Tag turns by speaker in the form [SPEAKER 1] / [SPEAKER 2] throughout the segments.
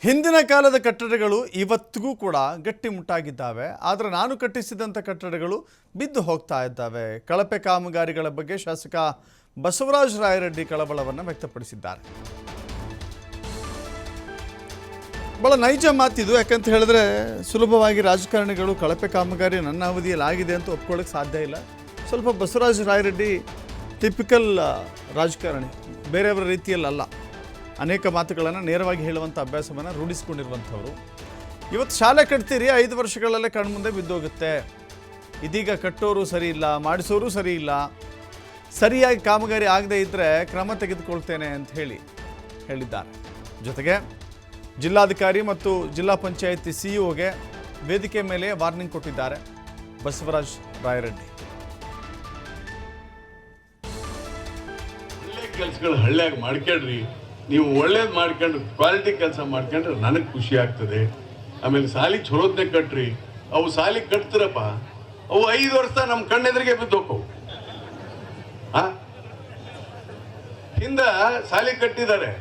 [SPEAKER 1] ಹಿಂದಿನ ಕಾಲದ ಕಟ್ಟಡಗಳು ಇವತ್ತಿಗೂ ಕೂಡ ಗಟ್ಟಿಮುಟ್ಟಾಗಿದ್ದಾವೆ. ಆದರೆ ನಾನು ಕಟ್ಟಿಸಿದಂಥ ಕಟ್ಟಡಗಳು ಬಿದ್ದು ಹೋಗ್ತಾ ಇದ್ದಾವೆ. ಕಳಪೆ ಕಾಮಗಾರಿಗಳ ಬಗ್ಗೆ ಶಾಸಕ ಬಸವರಾಜ ರಾಯರೆಡ್ಡಿ ಕಳವಳವನ್ನು ವ್ಯಕ್ತಪಡಿಸಿದ್ದಾರೆ. ಬಹಳ ನೈಜ ಮಾತಿದು. ಯಾಕಂತ ಹೇಳಿದ್ರೆ ಸುಲಭವಾಗಿ ರಾಜಕಾರಣಿಗಳು ಕಳಪೆ ಕಾಮಗಾರಿ ನನ್ನ ಅವಧಿಯಲ್ಲಿ ಆಗಿದೆ ಅಂತ ಒಪ್ಕೊಳ್ಳೋಕ್ಕೆ ಸಾಧ್ಯ ಇಲ್ಲ. ಸ್ವಲ್ಪ ಬಸವರಾಜ ರಾಯರೆಡ್ಡಿ ಟಿಪಿಕಲ್ ರಾಜಕಾರಣಿ, ಬೇರೆಯವರ ರೀತಿಯಲ್ಲ. ಅನೇಕ ಮಾತುಗಳನ್ನು ನೇರವಾಗಿ ಹೇಳುವಂಥ ಅಭ್ಯಾಸವನ್ನು ರೂಢಿಸಿಕೊಂಡಿರುವಂಥವ್ರು. ಇವತ್ತು ಶಾಲೆ ಕಟ್ತೀರಿ, 5 ವರ್ಷಗಳಲ್ಲೇ ಕಣ್ಮುಂದೆ ಬಿದ್ದೋಗುತ್ತೆ. ಇದೀಗ ಕಟ್ಟೋರು ಸರಿ ಇಲ್ಲ, ಮಾಡಿಸೋರು ಸರಿ ಇಲ್ಲ, ಸರಿಯಾಗಿ ಕಾಮಗಾರಿ ಆಗದೇ ಇದ್ದರೆ ಕ್ರಮ ತೆಗೆದುಕೊಳ್ತೇನೆ ಅಂತ ಹೇಳಿದ್ದಾರೆ. ಜೊತೆಗೆ ಜಿಲ್ಲಾಧಿಕಾರಿ ಮತ್ತು ಜಿಲ್ಲಾ ಪಂಚಾಯತಿ ಸಿಇಒಗೆ ವೇದಿಕೆ ಮೇಲೆ ವಾರ್ನಿಂಗ್ ಕೊಟ್ಟಿದ್ದಾರೆ ಬಸವರಾಜ ರಾಯರೆಡ್ಡಿ.
[SPEAKER 2] ಒಳ್ಳೆ ಕೆಲಸಗಳು ಹಳ್ಳಿಯಾಗಿ ಮಾಡ್ಕೊಳ್ರಿ, ನೀವು ಒಳ್ಳೇದು ಮಾಡ್ಕೊಂಡು ಕ್ವಾಲಿಟಿ ಕೆಲಸ ಮಾಡ್ಕೊಂಡ್ರೆ ನನಗೆ ಖುಷಿ ಆಗ್ತದೆ. ಆಮೇಲೆ ಸಾಲಿ ಚಲೋದ್ನೆ ಕಟ್ರಿ. ಅವು ಸಾಲಿ ಕಟ್ತಿರಪ್ಪ, ಅವು 5 ವರ್ಷ ನಮ್ಮ ಕಣ್ಣೆದ್ರಿಗೆ ಬಿದ್ದೋಕವು. ಹಿಂದ ಸಾಲಿ ಕಟ್ಟಿದ್ದಾರೆ.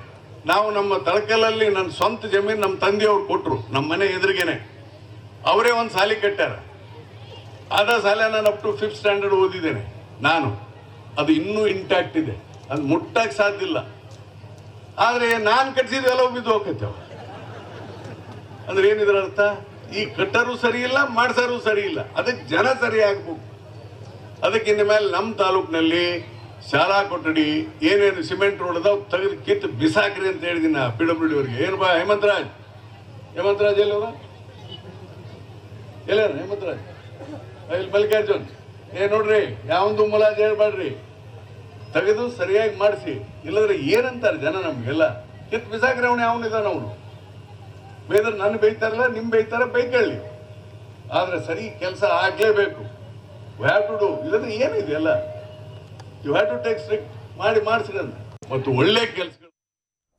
[SPEAKER 2] ನಾವು ನಮ್ಮ ತಳಕಲಲ್ಲಿ ನನ್ನ ಸ್ವಂತ ಜಮೀನು ನಮ್ಮ ತಂದೆಯವ್ರು ಕೊಟ್ಟರು, ನಮ್ಮ ಮನೆ ಎದುರಿಗೇನೆ ಅವರೇ ಒಂದು ಸಾಲಿ ಕಟ್ಟಾರ. ಆದ ಸಾಲ ನಾನು ಅಪ್ ಟು 5th ಸ್ಟ್ಯಾಂಡರ್ಡ್ ಓದಿದ್ದೇನೆ ನಾನು. ಅದು ಇನ್ನೂ ಇಂಟ್ಯಾಕ್ಟ್ ಇದೆ, ಅದು ಮುಟ್ಟಕ್ಕೆ ಸಾಧ್ಯ ಇಲ್ಲ. ಆದರೆ ನಾನು ಕಟ್ಟಿಸಿದ ಎಲ್ಲ ಬಿದ್ದು ಹೋಗ್ತೇವೆ ಅಂದ್ರೆ ಏನಿದ್ರ ಅರ್ಥ? ಈ ಕಟ್ಟರು ಸರಿ ಇಲ್ಲ, ಮಾಡ್ಸರು ಸರಿ ಇಲ್ಲ, ಅದಕ್ಕೆ ಜನ ಸರಿ ಆಗ್ಬೇಕು. ಅದಕ್ಕೆ ಇನ್ನು ಮೇಲೆ ನಮ್ಮ ತಾಲೂಕಿನಲ್ಲಿ ಶಾಲಾ ಕೊಠಡಿ ಏನೇನು ಸಿಮೆಂಟ್ ರೋಡ್ ಅದಾವ ತೆಗೆದು ಕಿತ್ತು ಬಿಸಾಕ್ರಿ ಅಂತ ಹೇಳಿದ್ದೀನಿ PWD ಅವ್ರಿಗೆ. ಏನು ಬಾ ಹೇಮಂತರಾಜ್ ಎಲ್ಲವ್ರ ಎಲ್ಲ ಹೇಮಂತರಾಜ್ ಇಲ್ಲಿ ಮಲ್ಲಿಕಾರ್ಜುನ್ ನೋಡ್ರಿ, ಯಾವೊಂದು ಮುಲಾಜ್ ಹೇಳ್ಬೇಡ್ರಿ, ತೆಗೆದು ಸರಿಯಾಗಿ ಮಾಡಿಸಿ. ಇಲ್ಲದ್ರೆ ಏನಂತಾರೆ ಜನ ನಮಗೆಲ್ಲ, ಕಿತ್ತು ಬಿಸಾಕ್ರಿ. ಅವನು ಯಾವನಿದ್ದಾನ, ಅವನು ಬೇದ್ರೆ ನನ್ನ ಬೈತಾರಲ್ಲ, ನಿಮ್ ಬೈತಾರ ಬೈಕೊಳ್ಳಿ, ಆದ್ರೆ ಸರಿ ಕೆಲಸ ಆಗ್ಲೇಬೇಕು. You have to do. ಇಲ್ಲದ್ರೆ ಏನಿದೆ ಎಲ್ಲ you have to take strict ಮಾಡಿಸ್ರಿ ಅಂತ. ಮತ್ತು ಒಳ್ಳೆ ಕೆಲಸ